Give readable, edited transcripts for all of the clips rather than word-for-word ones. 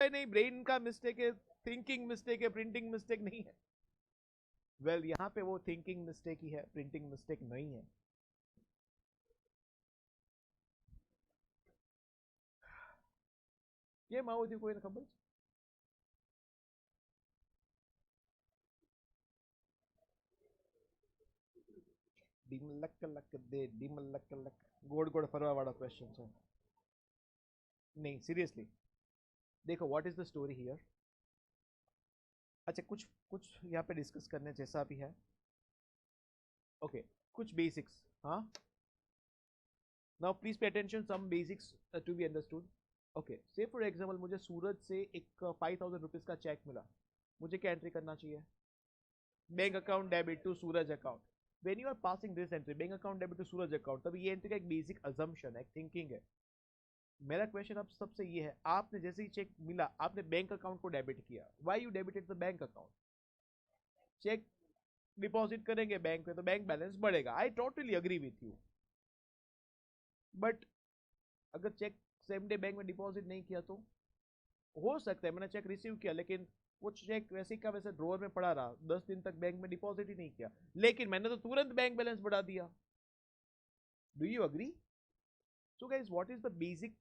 है नहीं, ब्रेन का मिस्टेक है, थिंकिंग मिस्टेक है, प्रिंटिंग मिस्टेक नहीं है। वेल यहां पे वो थिंकिंग मिस्टेक ही है, प्रिंटिंग मिस्टेक नहीं है। ये माओ थी कोई ना खबर डिमलक लक दे डिमलक लक गोड़ गोड़ फरवा वाला क्वेश्चन है। नहीं सीरियसली देखो what is the story here. अच्छा कुछ कुछ यहाँ पे डिस्कस करने जैसा भी है। ओके कुछ बेसिक्स। हाँ now please pay attention some basics to be understood. Okay say for example मुझे सूरज से एक 5,000 रुपीज का चेक मिला, मुझे क्या एंट्री करना चाहिए? Bank account debit to Suraj account. When you are passing this entry bank account debit to Suraj account, तभी ये एंट्री का एक बेसिक अजम्पशन है, एक थिंकिंग है। मेरा क्वेश्चन आप सबसे ये है, आपने जैसे ही चेक मिला आपने बैंक अकाउंट को डेबिट किया, why you debited the bank account? Cheque deposit करेंगे बैंक में तो बैंक बैलेंस बढ़ेगा, I totally agree with you. But अगर चेक सेम डे बैंक में डिपॉजिट नहीं किया तो हो सकता है मैंने चेक रिसीव किया लेकिन वो चेक वैसे का वैसे ड्रॉअर में पड़ा रहा, 10 दिन तक बैंक में डिपॉजिट ही नहीं किया, लेकिन मैंने तो तुरंत बैंक बैलेंस बढ़ा दिया। Do you agree? So guys what is the basic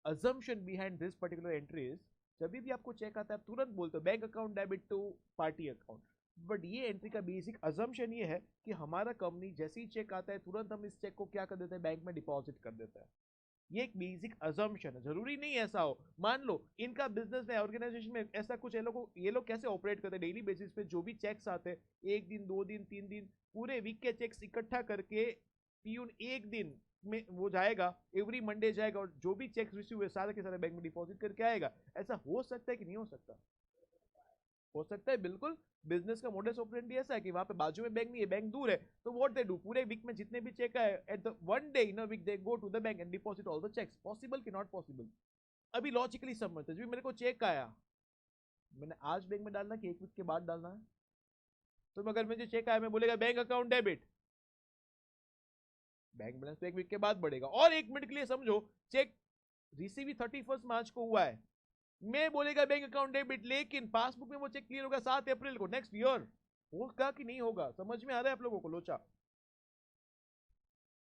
assumption behind this particular entry is, जब भी आपको चेक आता है आप तुरंत बोलते हो bank account debit to party account. But ये एंट्री का बेसिक अजम्पशन ये है कि हमारा कंपनी जैसे ही चेक आता है तुरंत हम इस चेक को क्या कर देते हैं, बैंक में डिपॉजिट कर देते हैं। ये एक बेसिक अजम्पशन है, जरूरी नहीं ऐसा हो। मान लो इनका बिजनेस में ऑर्गेनाइजेशन में ऐसा कुछ ये लोग कैसे ऑपरेट करते हैं डेली बेसिस पे, जो भी चेक्स आते हैं 1 दिन 2 दिन 3 दिन पूरे वीक के चेक्स इकट्ठा करके पीयून एक दिन में वो जाएगा, एवरी मंडे जाएगा और जो भी चेक रिसीव हुए सारे के सारे बैंक में डिपॉजिट करके आएगा। ऐसा हो सकता है कि नहीं हो सकता? हो सकता है बिल्कुल। बिजनेस का मोडस ऑपरेंडी ऐसा है कि वहां पे बाजू में बैंक नहीं है, बैंक दूर है, तो व्हाट दे डू पूरे वीक में जितने भी चेक आए at the one day in a week they go to the bank and deposit all the cheques. Possible कि नॉट पॉसिबल? अभी लॉजिकली समझते मेरे को चेक आया, मैंने आज बैंक में डालना कि एक वीक के बाद डालना है? तो अगर मुझे चेक आया मैं बोलेगा bank account debit, bank balance तो एक वीक के बाद बढ़ेगा। और एक मिनट के लिए समझो चेक रिसीव 31 मार्च को हुआ है, मैं बोलेगा बैंक अकाउंट डेबिट, लेकिन पासबुक में वो चेक क्लियर होगा 7 अप्रैल को नेक्स्ट ईयर। होगा कि नहीं होगा? समझ में आ रहा है आप लोगों को लोचा?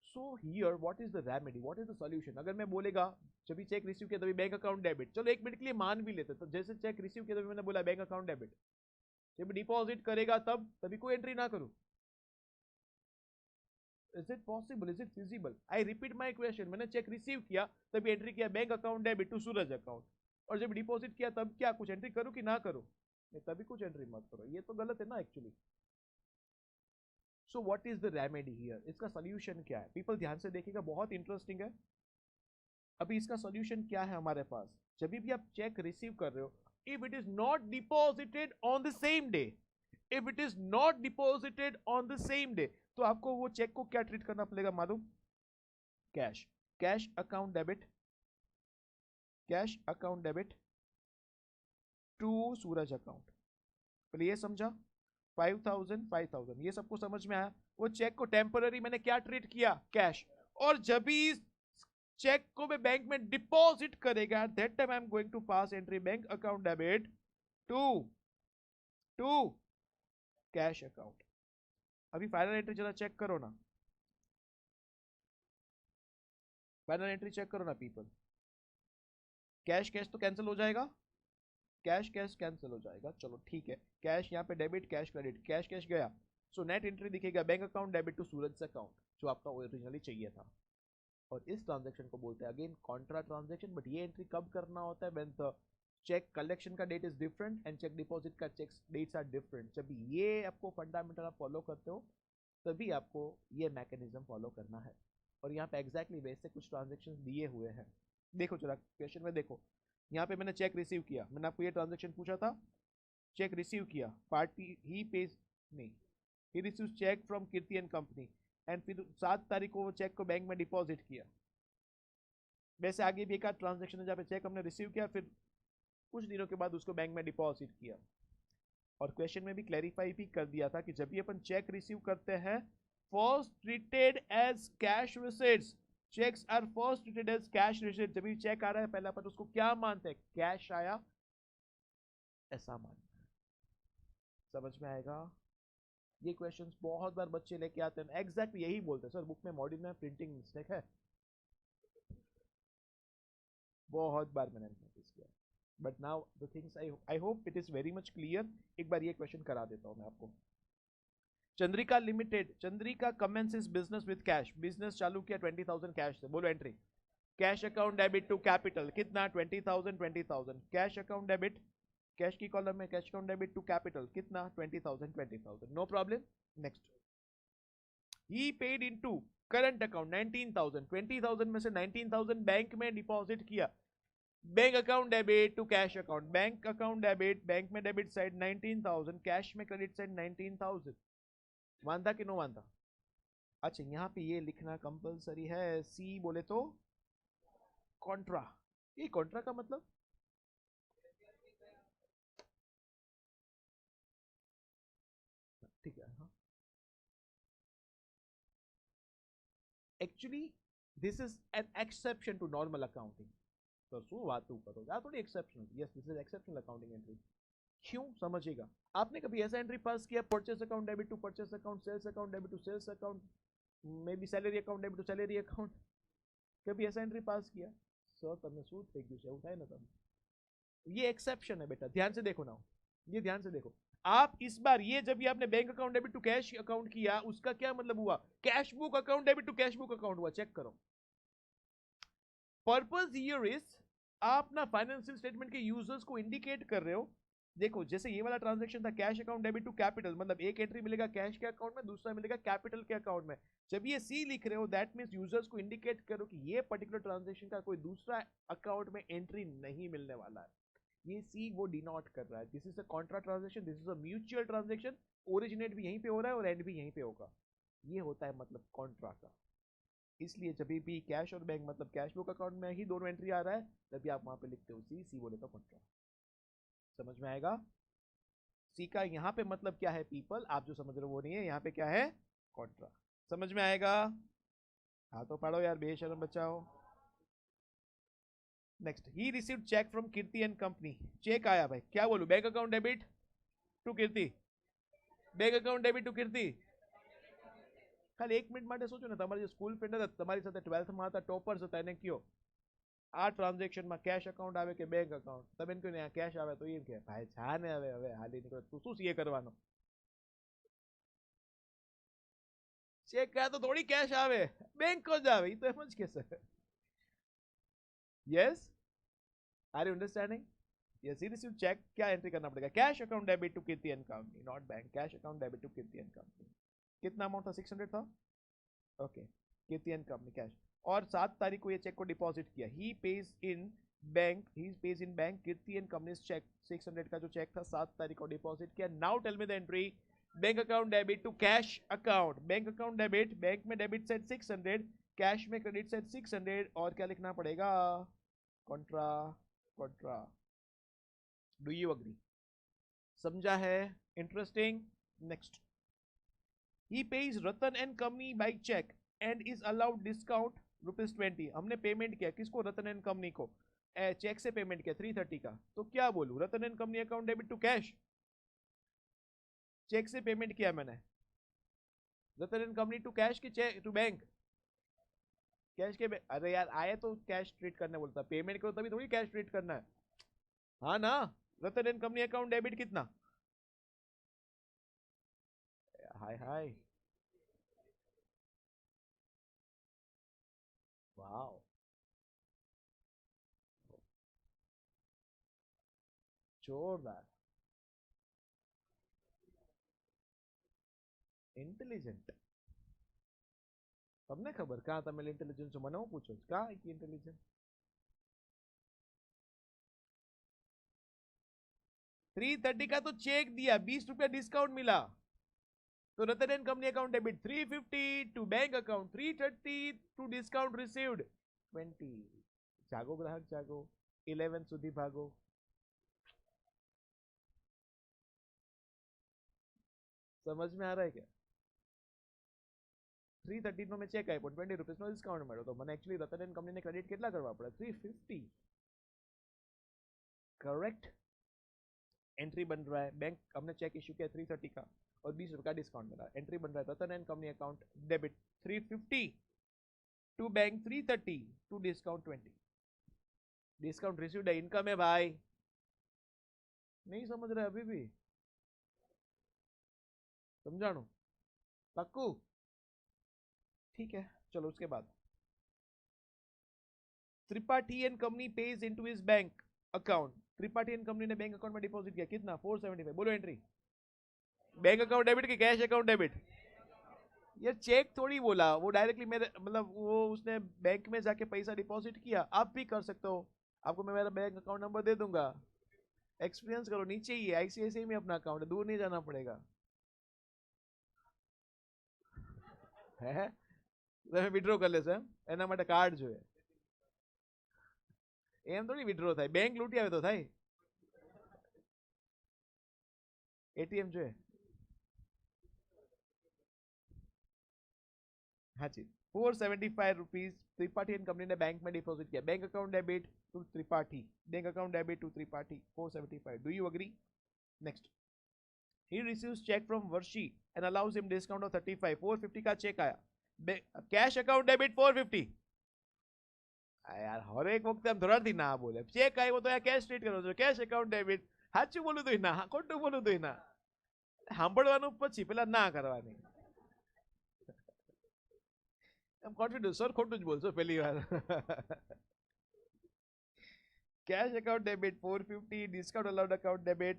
So here what is the remedy, what is the solution? अगर मैं बोलेगा जब भी चेक रिसीव किया तभी बैंक अकाउंट डेबिट, चलो एक मिनट के लिए मान भी लेते, तो जैसे चेक रिसीव किया तभी मैंने बोला बैंक अकाउंट डेबिट, जब डिपॉजिट करेगा तब तभी कोई एंट्री ना करूं? Is it possible, is it feasible? I repeat my question, मैंने चेक रिसीव किया तभी एंट्री किया bank account debit to Suraj account, और जब डिपॉजिट किया तब क्या कुछ एंट्री करूं कि ना करूं? तभी कुछ एंट्री मत करो, ये तो गलत है ना actually. So what is the remedy here? इसका सोल्यूशन क्या है? पीपल ध्यान से देखिएगा, बहुत इंटरेस्टिंग है। अभी इसका सोल्यूशन क्या है हमारे पास? जब भी आप चेक रिसीव कर रहे हो, if it is not deposited on the same day, if it is not deposited on the same day, तो आपको वो चेक को क्या ट्रीट करना पड़ेगा मालूम? Cash, cash account debit, cash account debit to Suraj account. पहले ये समझा, 5,000 5,000 ये सबको समझ में आया? वो चेक को टेम्पररी मैंने क्या ट्रीट किया? कैश। और जब भी चेक को मैं बैंक में डिपॉजिट करेगा that time I am going to pass entry bank account debit to to cash account. अभी फाइनल एंट्री जरा चेक करो ना, फाइनल एंट्री चेक करो ना पीपल। कैश कैश तो कैंसिल हो जाएगा, कैश कैश कैंसिल हो जाएगा, चलो ठीक है। कैश यहाँ पे debit, cash credit, cash cash गया, सो नेट एंट्री दिखेगा bank account debit to Suraj account, जो आपका ओरिजिनली चाहिए था। और इस ट्रांजेक्शन को बोलते हैं अगेन कॉन्ट्रा ट्रांजेक्शन। बट ये एंट्री कब करना होता है? व्हेन द चेक कलेक्शन का date is different and cheque deposit का चेक डेट्स आर डिफरेंट। जब ये आपको फंडामेंटल आप फॉलो करते हो तभी आपको ये मैकेनिज्म फॉलो करना है। और यहाँ पे एग्जैक्टली वैसे कुछ ट्रांजेक्शन दिए हुए हैं, देखो जरा क्वेश्चन में देखो। यहाँ पे मैंने चेक रिसीव किया, मैंने आपको ये ट्रांजेक्शन पूछा था, चेक रिसीव किया, पार्टी ही पेज नहीं, he receive cheque from Kirti and company, and फिर 7 तारीख को वो चेक को बैंक में डिपॉजिट किया। वैसे आगे भी एक आध ट्रांजेक्शन है जहाँ पे चेक हमने रिसीव किया फिर कुछ दिनों के बाद उसको बैंक में डिपॉजिट किया। और क्वेश्चन में भी क्लैरिफाई भी कर दिया था कि जब भी अपन चेक रिसीव करते हैं first treated as cash receipts, cheques are first treated as cash receipt. जब भी चेक आ रहा है पहले अपन उसको क्या मानते हैं? कैश आया, ऐसा मानना है। समझ में आएगा? ये क्वेश्चंस बहुत बार बच्चे लेके आते हैं, एग्जैक्ट यही बोलते हैं सर बुक में मॉड्यूल में प्रिंटिंग मिस्टेक है, बहुत बार मैंने नोटिस किया। But now the things I hope it is very much clear. एक बार ये क्वेश्चन करा देता हूं मैं आपको। Chandrika limited, Chandrika commences business with cash, business चालू किया 20,000 कैश से, बोलो entry. Cash account debit to capital कितना, 20,000 20,000। कैश अकाउंट डेबिट, कैश की कॉलम में cash account debit to capital कितना, 20,000 20,000, no problem. Next, he paid into current account 19,000, 20,000 में से 19,000 बैंक में डिपॉजिट किया। Bank account debit to cash account, bank account debit, bank में debit side 19,000, cash में credit side 19,000। मानता कि नो मानता? अच्छा यहाँ पे ये लिखना कंपलसरी है, सी बोले तो कॉन्ट्रा। ये कॉन्ट्रा का मतलब ठीक है, हाँ actually this is an exception to normal accounting. तो શું વાતો કરો આ थोड़ी exceptional, yes this is exceptional accounting entry. क्यों समझिएगा, आपने कभी ऐसा एंट्री पास किया, purchase account debit to purchase account, sales account debit to sales account, may be salary account debit to salary account, कभी ऐसा एंट्री पास किया? Sir तमने શું થઈ ગયું છે એવું થાય ને તમે? ये एक्सेप्शन है बेटा, ध्यान से देखो ना, ये ध्यान से देखो। आप इस बार ये जब ये आपने bank account debit to cash account किया, उसका क्या मतलब हुआ, cash book account debit to cash book account हुआ, चेक करो। पर्पस हियर इज आप ना फाइनेंशियल स्टेटमेंट के यूजर्स को इंडिकेट कर रहे हो। देखो जैसे ये वाला ट्रांजैक्शन था cash account debit to capital, मतलब एक एंट्री मिलेगा कैश के अकाउंट में, दूसरा मिलेगा कैपिटल के अकाउंट में। जब ये सी लिख रहे हो दैट मींस यूजर्स को इंडिकेट करो कि ये पर्टिकुलर ट्रांजैक्शन का कोई दूसरा अकाउंट में एंट्री नहीं मिलने वाला है। ये सी वो डिनोट कर रहा है, this is a Contra transaction, this is a mutual transaction, originate भी यहीं पे हो रहा है और एंड भी यहीं पे होगा। ये होता है मतलब कॉन्ट्रा का। इसलिए जब भी कैश और बैंक मतलब कैश बुक अकाउंट में ही दोनों एंट्री आ रहा है, तभी आप वहां पे लिखते हो सी, सी बोले तो कॉन्ट्रा। समझ में आएगा? सी का यहाँ पे मतलब क्या है पीपल, आप जो समझ रहे हो वो नहीं है, यहाँ पे क्या है, कॉन्ट्रा। समझ में आएगा? हाँ तो पढ़ो यार, बेशरम बचाओ। Next, he received cheque from Kirti and company, cheque आया भाई, क्या बोलूं, bank account debit to Kirti, bank account debit to Kirti. ખાલી 1 મિનિટ માટે સોચો ને, તમારા જે સ્કૂલ ફ્રેન્ડ હતા તમારી સાથે 12th માં હતા, ટોપર્સ હતા, એને કયો આ ટ્રાન્ઝેક્શનમાં કેશ અકાઉન્ટ આવે કે બેંક અકાઉન્ટ, તમે એને કહો ને આ કેશ આવે તો એમ કે ભાઈ જા ને હવે હવે હાલી નીકળો, તું શું સીએ કરવાનો, ચેક કર્યા તો થોડી કેશ આવે, બેંક જ આવે, એ તો એમ જ કહેશે। Yes, are you understanding? Yes, he receive cheque, क्या एंट्री करना पड़ेगा, cash account debit to Kirti and company, not bank, cash account debit to Kirti and company. कितना अमाउंट था, 600 था, okay, Kirti and company cash. और 7 तारीख को ये चेक को डिपॉजिट किया, he pays in bank, he pays in bank Kirti and company cheque, 600 का जो चेक था 7 तारीख को डिपॉजिट किया। Now tell me the entry, bank account debit to cash account, bank account debit, bank में डेबिट सेट 600, कैश में credit side 600, और क्या लिखना पड़ेगा, contra, contra. Do you agree? समझा है? Interesting. Next, he pays Ratan and company by cheque and is allowed discount ₹20। हमने payment किया किसको, रतन एंड कंपनी को, चेक से पेमेंट किया 330 का, तो क्या बोलूं, रतन and company account debit to cash, cheque से पेमेंट किया मैंने, Ratan and company to cash की चेक टू बैंक, कैश के अरे यार आए तो कैश ट्रीट करने बोलता, पेमेंट करो तभी थोड़ी कैश ट्रीट करना है, हाँ ना। रतन एंड कंपनी अकाउंट डेबिट कितना, हाय हाय, वाओ, जोरदार, इंटेलिजेंट। તમને ખબર કાં તમે ઇન્ટેલિજન્સ છો, મને હું પૂછો કાં की इंटेलिजेंट, 330 का तो चेक दिया, ₹20 डिस्काउंट मिला, तो Ratan and company account debit 350 to bank account 330 to discount received 20। जागो ग्राहक जागो, 11 સુધી ભાગો। समझ में आ रहा है क्या? 330 નો મેં ચેક આપ્યો, ₹20 નો ડિસ્કાઉન્ટ મળ્યો, તો મને एक्चुअली રતન એન્ડ કંપનીને ક્રેડિટ કેટલા કરવા પડે, 350, કરેક્ટ। एंट्री बन रहा है, बैंक हमने चेक इशू किया 330 का और 20 रुपये का डिस्काउंट मिला, एंट्री बन रहा है Ratan and company account debit 350 to bank 330 to discount 20, discount received है, इनकम है भाई। नहीं समझ रहे अभी भी? समझाणु पक्कू? ठीक है चलो उसके बाद Tripathi and company page into his bank account, Tripathi and company ने बैंक अकाउंट में डिपॉजिट किया कितना 475, बोलो एंट्री। बैंक अकाउंट डेबिट की कैश अकाउंट डेबिट? ये चेक थोड़ी बोला, वो डायरेक्टली मेरे मतलब वो उसने बैंक में जाके पैसा डिपॉजिट किया, आप भी कर सकते हो, आपको मैं मेरा बैंक अकाउंट नंबर दे दूंगा, एक्सपीरियंस करो, नीचे ही है आईसीआईसीआई में अपना अकाउंट है, दूर नहीं जाना पड़ेगा है। તમે વિડ્રો કરી લેશો એમ, એના માટે કાર્ડ જોઈએ, એમ થોડી વિડ્રો થાય, બેંક લૂંટી આવે તો થાય, એટીએમ જોઈએ। हाँ जी 475 रुपीज त्रिपाठी एंड कंपनी ने बैंक में डिपॉजिट किया, bank account debit to Tripathi, bank account debit to Tripathi 475, do you agree? Next he receives check from Varshi and allows him discount of 35, 450 का चेक आया, कैश अकाउंट डेबिट 450। यार हर एक वक्त हम थोड़ा ना बोले, चेक આવ્યો તો કેશ ટ્રીટ કરો છો, કેશ અકાઉન્ટ ડેબિટ, સાચું બોલું તો ના, ખોટું બોલું તો ના, સાંભળવાનું પછી પેલા ના કરવાની, એમ કોન્ફિડન્સ સર ખોટું જ બોલશો પહેલી વાર। Cash account debit 450, discount allowed account debit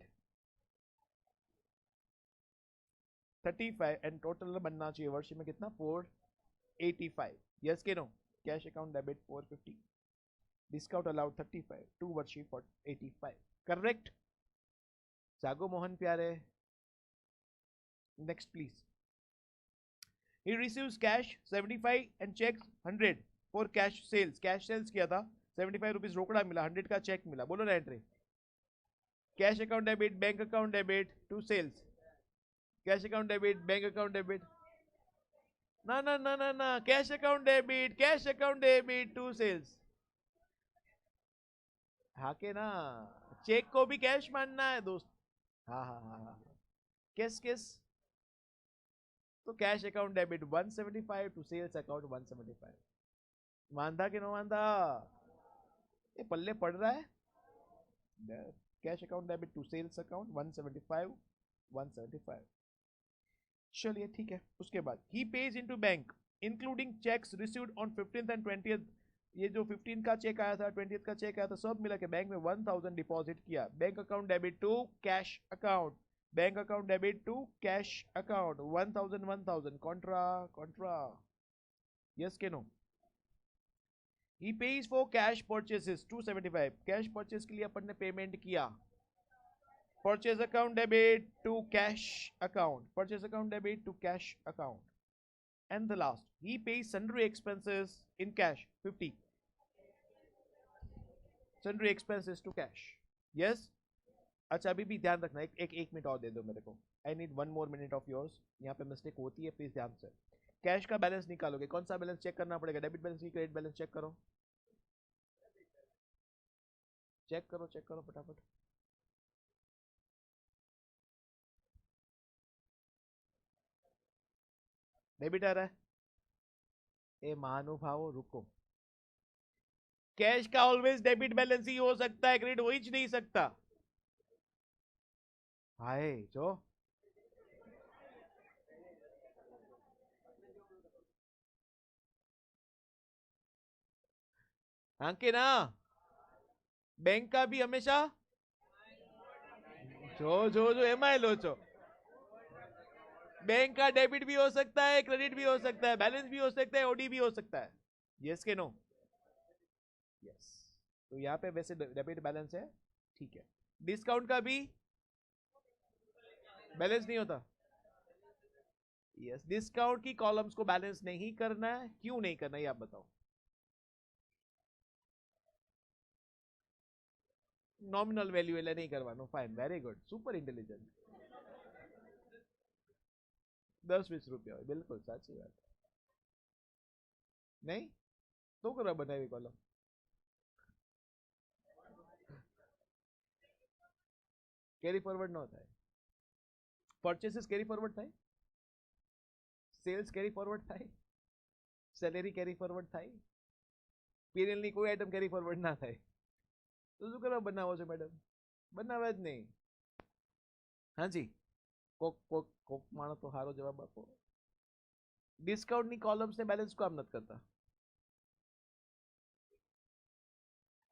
35 and total बनना चाहिए वर्ष में कितना 485, यस के no? Cash account debit 450, discount allowed 35 to वर्षी फॉर 85, करेक्ट? जागो मोहन प्यारे। Next please. he receives cash 75 and checks 100 for cash sales, cash sales किया था 75 रुपीज रोकड़ा मिला, 100 का चेक मिला, बोलो ना entry. Cash account debit, bank account debit to sales, cash account debit, bank account debit, ना ना ना ना ना, cash account debit, cash account debit to sales, हाँ के ना, चेक को भी कैश मानना है दोस्त, हाँ हाँ हाँ हाँ, किस किस, तो cash account debit 175 to sales account 175, मानता कि नो मानता? ये पल्ले पड़ रहा है, cash account debit to sales account 175 175, चलिए ठीक है। उसके बाद he pays into bank including cheques received on 15th and 20th, ये जो 15 का चेक आया था 20th का चेक आया था सब मिला के बैंक में 1000 डिपॉजिट किया, bank account debit to cash account, bank account debit to cash account 1000 1000 contra contra, yes के no? he pays for cash purchases 275, cash purchase के लिए अपन ने पेमेंट किया, purchase account debit to cash account, purchase account debit to cash account, and the last he pays sundry expenses in cash 50, sundry expenses to cash, yes? अच्छा अभी भी ध्यान रखना, एक मिनट और दे दो मेरे को, I need 1 more minute of yours, यहाँ पे मिस्टेक होती है प्लीज ध्यान से। कैश का बैलेंस निकालोगे, कौन सा बैलेंस चेक करना पड़ेगा, डेबिट बैलेंस की क्रेडिट बैलेंस, चेक करो चेक करो फटाफट, डेबिट आ रहा है, ए महानुभावो रुको, कैश का ऑलवेज डेबिट बैलेंस ही हो सकता है, क्रेडिट हो ही नहीं सकता, हाय जो हाँ के ना, बैंक का भी हमेशा जो एमआई लो छो, बैंक का डेबिट भी हो सकता है, क्रेडिट भी हो सकता है, बैलेंस भी हो सकता है, ओडी भी हो सकता है, यस के नो? यस, तो यहाँ पे वैसे डेबिट बैलेंस है, ठीक है। डिस्काउंट का भी बैलेंस नहीं होता, यस, डिस्काउंट की कॉलम्स को बैलेंस नहीं करना है, क्यों नहीं करना ये आप बताओ? नॉमिनल वैल्यू એટલે नहीं करवानो, fine, very good, super intelligent, 10-20 रुपया बिल्कुल साची बात, नहीं तो करा बनावी कॉलम, કેરી ફોરવર્ડ ન થાય. પરચેસીસ કેરી ફોરવર્ડ થાય, સેલ્સ કેરી ફોરવર્ડ થાય, સેલેરી કેરી ફોરવર્ડ થાય, પીએનએલ ની કોઈ આઈટમ કેરી ફોરવર્ડ ના થાય. તો શું કરવા બનાવો છો મેડમ? બનાવે જ નહીં. હાજી, કોક કોક કોક માણસ તો સારો જવાબ આપો. डिस्काउंट ની कॉलम्स ने बैलेंस काम નથી करता.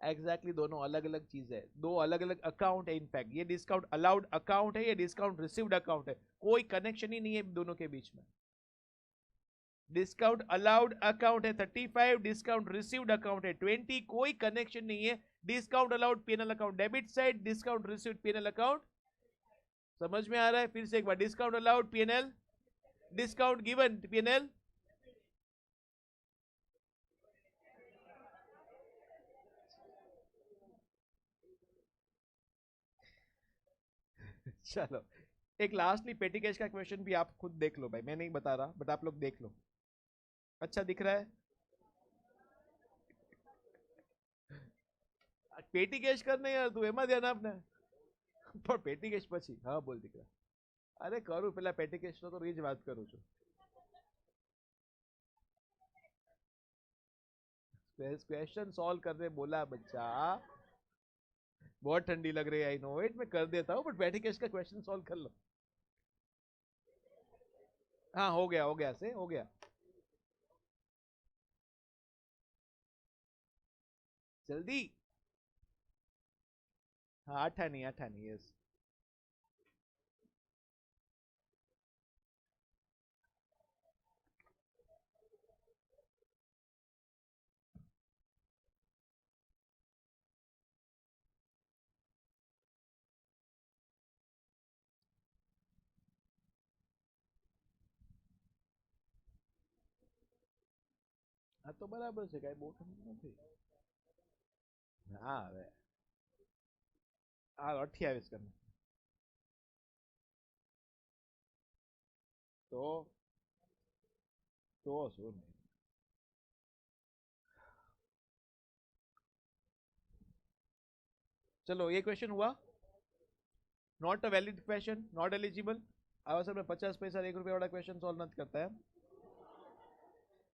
एग्जैक्टली दोनों अलग अलग चीज है, दो अलग अलग अकाउंट है. इनफैक्ट ये डिस्काउंट अलाउड अकाउंट है, ये डिस्काउंट रिसीव्ड अकाउंट है. कोई कनेक्शन ही नहीं है दोनों के बीच में. डिस्काउंट अलाउड अकाउंट है 35, डिस्काउंट रिसीव्ड अकाउंट है 20. कोई कनेक्शन नहीं है. Discount allowed PNL account debit side, discount received PNL account. समझ में आ रहा है? फिर से एक बार, discount allowed PNL, discount given PNL. चलो एक लास्टली पेटी कैश का क्वेश्चन भी आप खुद देख लो भाई, मैं नहीं बता रहा बट आप लोग देख लो. अच्छा दिख रहा है? पेटी कैश करने यार तू एमा ध्यान आपने पर पेटी कैश પછી. હા બોલ દીકરા. અરે કરું પેલા પેટી કેશ નો તો રીજ વાત કરું છું. क्वेश्चन सॉल्व करने बोला बच्चा. बहुत ठंडी लग रही है आई नो इट, मैं कर देता हूँ बट पेटी कैश का क्वेश्चन सॉल्व कर लो. हाँ हो गया से हो गया. जल्दी. हाँ अठानी यस. हाँ तो बराबर છે, કઈ બહુ ઠંડુ નથી. હા હવે આ 28 કરને તો શું નહીં. चलो ये क्वेश्चन हुआ. Not a valid question, not eligible. આવા સમય 50 પૈસા 1 રૂપિયા વાળા ક્વેશ્ચન સોલ્વ નથી કરતા એમ.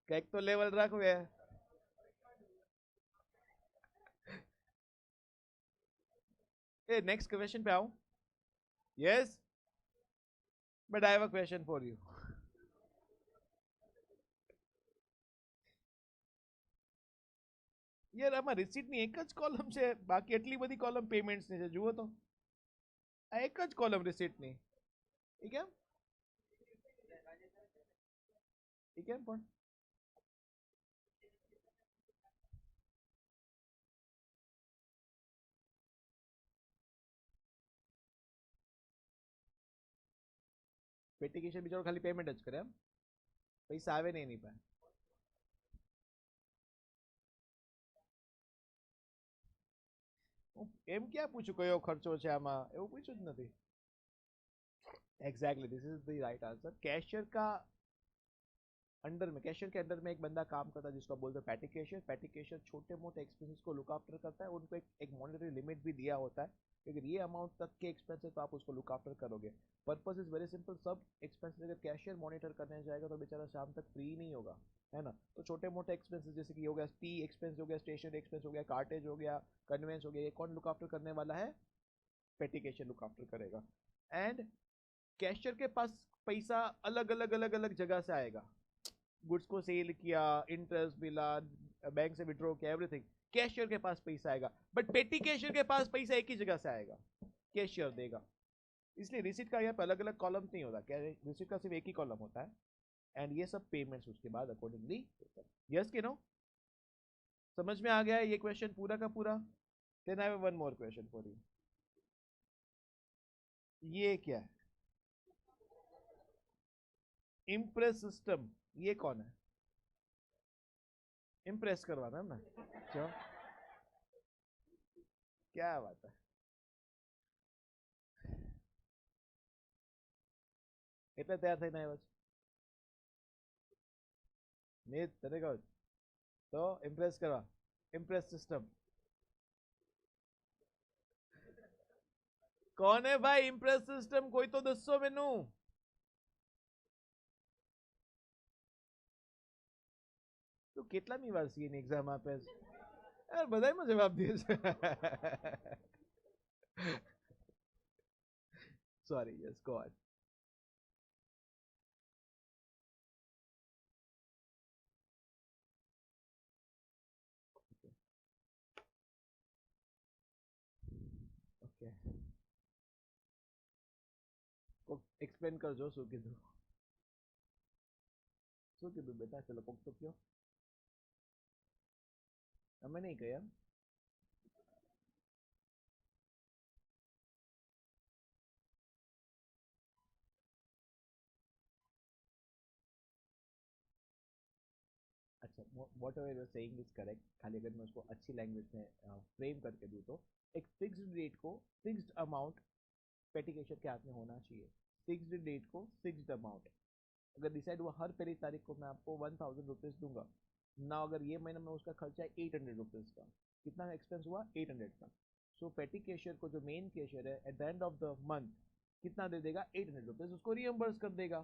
કંઈક તો લેવલ રાખવે. ए नेक्स्ट क्वेश्चन पे आऊं. Yes but I have a question for you. યાર આમાં રિસીટની એક જ કોલમ છે, બાકી એટલી બધી કોલમ પેમેન્ટ્સની છે. જુઓ તો આ એક જ કોલમ રિસીટની. એ કેમ પણ પેટીકેશન બિચારો ખાલી પેમેન્ટ જ કરે એમ, પૈસા આવે નહીં એની પાસે. એમ ક્યાં પૂછું કયો ખર્ચો છે આમાં, એવું પૂછ્યું જ નથી. Exactly this is the right answer. Cashier का अंडर में, कैशियर के अंडर में एक बंदा काम करता है जिसको बोलते हैं पैटी कैशियर. पैटी कैशियर छोटे मोटे एक्सपेंसेस को लुक आफ्टर करता है. उनको एक मॉनिटरी लिमिट भी दिया होता है कि अगर ये अमाउंट तक के एक्सपेंस है तो आप उसको लुक आफ्टर करोगे. Purpose is very simple. सब एक्सपेंसेस अगर कैशियर मॉनिटर करने जाएगा तो बेचारा शाम तक फ्री नहीं होगा, है ना. तो छोटे मोटे एक्सपेंसेस जैसे कि हो गया टी एक्सपेंस हो गया, स्टेशनरी एक्सपेंस हो गया, कार्टेज हो गया, कन्वेंस हो गया, ये कौन लुक आफ्टर करने वाला है? पेटी कैशियर लुक आफ्टर करेगा. एंड कैशियर के पास पैसा अलग अलग अलग अलग जगह से आएगा. गुड्स को सेल किया, इंटरेस्ट मिला, बैंक से विड्रॉ किया, एवरीथिंग कैशियर के पास पैसा आएगा. बट पेटी कैशियर के पास पैसा एक ही जगह से आएगा, कैशियर देगा. इसलिए रिसीट का यहाँ पे अलग अलग कॉलम नहीं होता, रिसीट का सिर्फ एक ही कॉलम होता है. एंड ये सब पेमेंट्स उसके बाद अकॉर्डिंगली. यस कि नो? समझ में आ गया है ये क्वेश्चन पूरा का पूरा? Then I have one more question for you. ये क्या है? Imprest system. ये कौन है? इम्प्रेस करवाना है ना. क्यों? क्या बात है. એટલે તૈયાર થઈને આવ્યો છે મેં તને કહું તો ઇમ્પ્રેસ કરવા. ઇમ્પ્રેસ સિસ્ટમ कौन है भाई इम्प्रेस सिस्टम? कोई तो दसो मैनू। तो કેટલામી વાર સીએની એક્ઝામ આપે છે? યાર બધાયમાં જવાબ દે છે. Sorry, yes, go on. Okay. Explain કરજો શું કીધું. શું કીધું બેટા? ચલો કોક તો કયો. અમે નહીં કહ્યા. अच्छा, what ever you're saying is correct. खाली अगर मैं उसको अच्छी लैंग्वेज में फ्रेम करके दूँ तो एक फिक्स्ड रेट को फिक्स्ड अमाउंट पेटी कैशियर के हाथ में होना चाहिए. फिक्स्ड डेट को फिक्स्ड अमाउंट अगर डिसाइड हुआ हर पहली तारीख को मैं आपको 1000 रुपीज दूंगा ना, अगर ये महीना में उसका खर्चा है 800 रुपीज का, कितना एक्सपेंस हुआ 800 का. सो पेटी कैशियर को जो मेन कैशियर है at the end of the month कितना दे देगा 800 रुपीज, उसको रियम्बर्स कर देगा.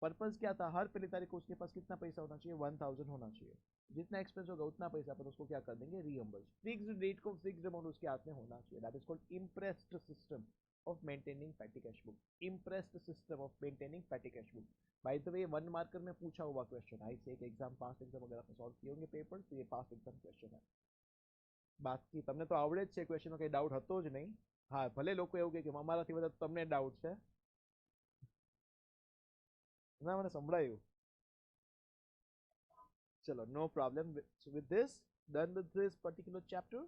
पर्पस क्या था? हर पहली तारीख को उसके पास कितना पैसा होना चाहिए? 1000 होना चाहिए. जितना एक्सपेंस होगा उतना पैसा अपन उसको क्या कर देंगे? रीएम्बर्स. फिक्स्ड डेट को फिक्स्ड अमाउंट उसके हाथ में होना चाहिए. That is called impressed system of maintaining पेटी cash book. Impressed system of maintaining पेटी cash book. By the way 1 marker में पूछा हुआ क्वेश्चन. आई से एक एग्जाम पास्ट एग्जाम अगर आपने सॉल्व किए होंगे पेपर तो ये पास्ट एग्जाम क्वेश्चन है. બાકી તમને તો આવડે જ છે ક્વેશ્ચનનો, કઈ ડાઉટ હતો જ નહીં. હા, ભલે લોકો એવું કહે કે અમારાથી વધારે તમને ડાઉટ છે. ના, મને સંભળાયું. ચલો, no problem with this. Done with this particular chapter.